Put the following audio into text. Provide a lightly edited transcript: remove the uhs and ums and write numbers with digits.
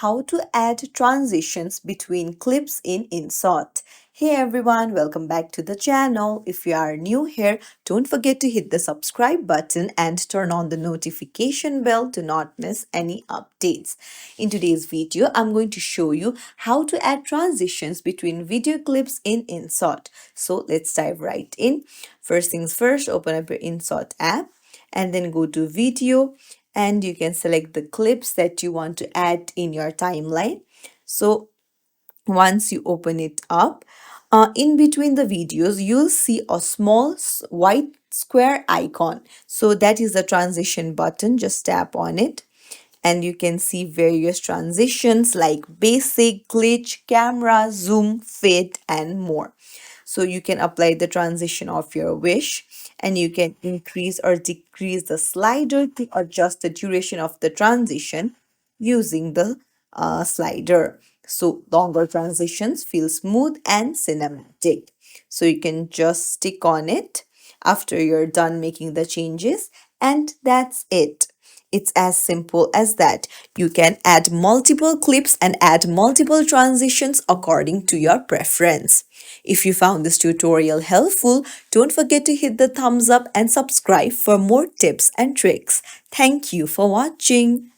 how to add transitions between clips in Inshot. Hey everyone, welcome back to the channel. If you are new here, don't forget to hit the subscribe button and turn on the notification bell to not miss any updates. In today's video, I'm going to show you how to add transitions between video clips in Inshot. So let's dive right in. First things first, open up your Inshot app and then go to video, and you can select the clips that you want to add in your timeline. So once you open it up, in between the videos you'll see a small white square icon. So that is the transition button. Just tap on it and you can see various transitions like basic, glitch, camera, zoom, fade, and more. So you can apply the transition of your wish, and you can increase or decrease the slider to adjust the duration of the transition using the slider. So longer transitions feel smooth and cinematic. So you can just stick on it after you're done making the changes, and that's it. It's as simple as that. You can add multiple clips and add multiple transitions according to your preference. If you found this tutorial helpful, don't forget to hit the thumbs up and subscribe for more tips and tricks. Thank you for watching.